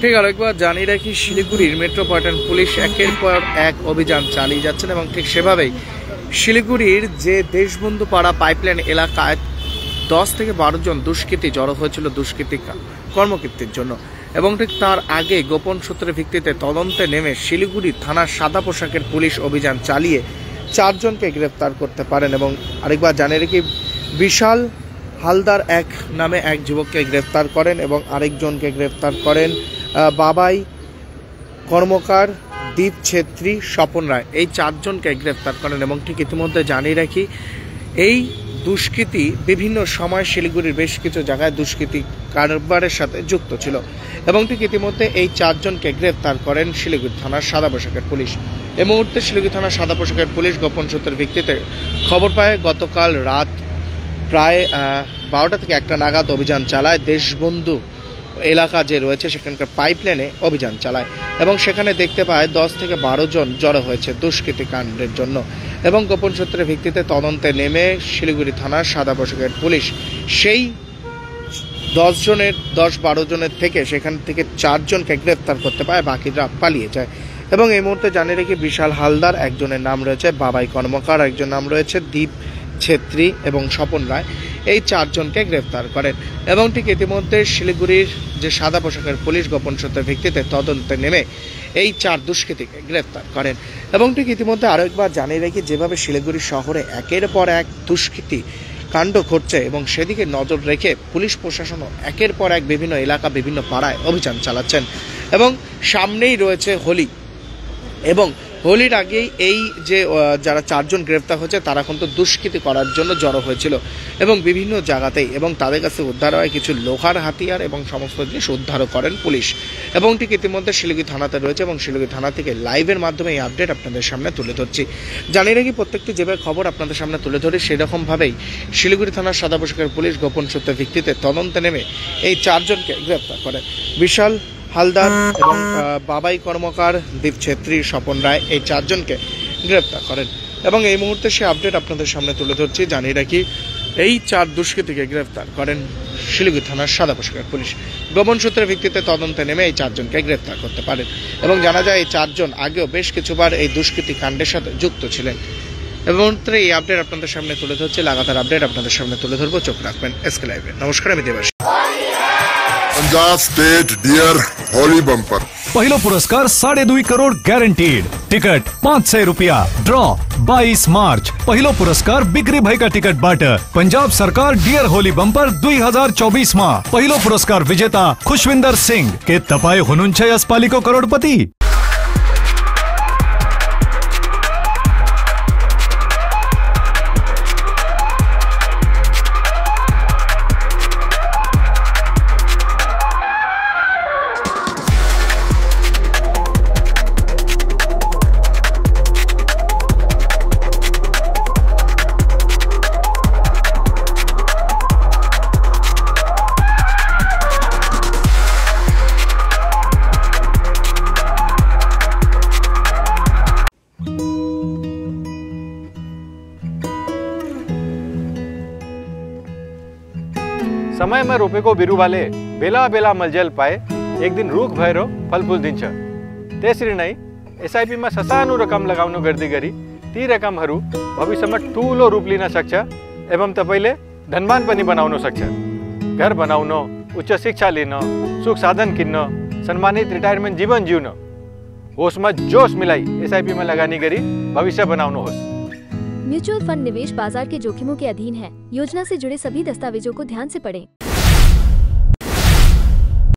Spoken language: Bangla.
ঠিক আরেকবার জানিয়ে রাখি, শিলিগুড়ির মেট্রোপলিটন পুলিশ একের পর এক অভিযান চালিয়ে যাচ্ছেন এবং ঠিক সেভাবেই শিলিগুড়ির যে দেশবন্ধু পাড়া পাইপলাইন এলাকায় 10 থেকে 12 জন দুষ্কৃতী জড়ো হয়েছিল দুষ্কৃতী কর্মকীর্তির জন্য এবং ঠিক তার আগে গোপন সূত্রের ভিত্তিতে তদন্তে নেমে শিলিগুড়ি থানার সাদা পোশাকের পুলিশ অভিযান চালিয়ে 4 জনকে গ্রেফতার করতে পারেন। এবং আরেকবার জানিয়ে রাখি, বিশাল হালদার নামে এক যুবককে গ্রেফতার করেন এবং আরেকজনকে গ্রেফতার করেন বাবাই কর্মকার, দীপ ছেত্রী, স্বপন রায়। এই 4 জনকে গ্রেফতার করেন এবং ঠিক ইতিমধ্যে জানিয়ে রাখি, এই দুষ্কৃতী বিভিন্ন সময় শিলিগুড়ির বেশ কিছু জায়গায় দুষ্কৃতী কারবারের সাথে যুক্ত ছিল এবং ঠিক ইতিমধ্যে এই 4 জনকে গ্রেফতার করেন শিলিগুড়ি থানার সাদা পোশাকের পুলিশ। এই মুহূর্তে শিলিগুড়ি থানার সাদা পোশাকের পুলিশ গোপন সূত্রের ভিত্তিতে খবর পায় গতকাল রাত প্রায় 12টা থেকে 1টা নাগাদ অভিযান চালায়। দেশবন্ধু এলাকা যে রয়েছে সেখানকার পাইপলাইনে অভিযান চালায় এবং সেখানে দেখতে পায় 10 থেকে 12 জন জড়ো হয়েছে দুষ্কৃতী কাণ্ডের জন্য এবং গোপন সূত্রের ভিত্তিতে তদন্তে নেমে শিলিগুড়ি থানার সাদা পোশাকের পুলিশ সেই 10-12 জনের থেকে সেখান থেকে 4 জনকে গ্রেফতার করতে পারে, বাকিরা পালিয়ে যায়। এবং এই মুহূর্তে জানিয়ে রেখে বিশাল হালদার, একজনের নাম রয়েছে বাবাই কর্মকার, একজন নাম রয়েছে দীপ ছেত্রী এবং স্বপন রায়, এই 4 জনকে গ্রেফতার করেন এবং ঠিক ইতিমধ্যে শিলিগুড়ির যে সাদা পোশাকের পুলিশ গোপন সূত্রের ভিত্তিতে তদন্তে নেমে এই 4 দুষ্কৃতীকে গ্রেফতার করেন। এবং ঠিক ইতিমধ্যে আরও একবার জানিয়ে রাখি, যেভাবে শিলিগুড়ি শহরে একের পর এক দুষ্কৃতী কাণ্ড ঘটছে এবং সেদিকে নজর রেখে পুলিশ প্রশাসনও একের পর এক বিভিন্ন এলাকা বিভিন্ন পাড়ায় অভিযান চালাচ্ছেন এবং সামনেই রয়েছে হোলি এবং হোলির আগেই এই যে যারা 4 জন গ্রেফতার হয়েছে তারা কিন্তু দুষ্কৃতী করার জন্য জড়ো হয়েছিল এবং বিভিন্ন জায়গাতেই এবং তাদের কাছে উদ্ধার হয় কিছু লোহার হাতিয়ার এবং সমস্ত জিনিস উদ্ধারও করেন পুলিশ। এবং ঠিক ইতিমধ্যে শিলিগুড়ি থানাতে রয়েছে এবং শিলিগুড়ি থানা থেকে লাইভের মাধ্যমে এই আপডেট আপনাদের সামনে তুলে ধরছি। জানিয়ে রাখি, প্রত্যেকটি যেভাবে খবর আপনাদের সামনে তুলে ধরে সেরকমভাবেই শিলিগুড়ি থানার সাদা পোশাকের পুলিশ গোপন সূত্রের ভিত্তিতে তদন্তে নেমে এই 4 জনকে গ্রেফতার করে। বিশাল হালদার এবং বাবাই কর্মকার, দীপ ছেত্রী, স্বপন রায়, এই 4 জনকে গ্রেফতার করেন এবং এই মুহূর্তে সে আপডেট আপনাদের সামনে তুলে ধরছি। জানিয়ে রাখি, এই 4 দুষ্কৃতীকে গ্রেফতার করেন শিলিগুড়ি থানার সাদা পোশাকের পুলিশ। গোপন সূত্রের ভিত্তিতে তদন্তে নেমে এই 4 জনকে গ্রেফতার করতে পারেন এবং জানা যায় এই 4 জন আগেও বেশ কিছুবার এই দুষ্কৃতী কাণ্ডের সাথে যুক্ত ছিলেন। এবং এই আপডেট আপনাদের সামনে তুলে ধরছে, লাগাতার আপডেট আপনাদের সামনে তুলে ধরবো, চোখ রাখবেন এসকে লাইভে। নমস্কার, আমি Debashis. Punjab state dear Holi bumper पहलो पुरस्कार 2.5 करोड़ गारंटीड। टिकट 500 रुपया। Draw 22 March. पहलो पुरस्कार बिक्री भाई का टिकट बाट। पंजाब सरकार डियर होली बम्पर 2024 में पहलो पुरस्कार विजेता खुशविंदर सिंह के तपाय हुनुंछय अस्पालिको करोड़पति। समय में रोपे को बिरु वाले बेला बेला मलजल पाए एक दिन रूख भैरो फल फूल दिन छ तेसरी नहीं एसआईपी में ससानु रकम लगाउनु गर्दी गरी ती रकम हरू भविष्य में ठूलो रूप लिन सक्छ एवं तपाईले धनवान पनि बनाउन सक्छ। घर बनाउन, उच्च शिक्षा लिन, सुख साधन किन्न, सम्मानित रिटायरमेंट जीवन जिउन, होश में जोश मिलाई एसआईपी में लगानी गरी भविष्य बनाउनुहोस्। म्यूचुअल फंड निवेश बाजार के जोखिमों के अधीन है। योजना से जुड़े सभी दस्तावेजों को ध्यान से पढ़ें।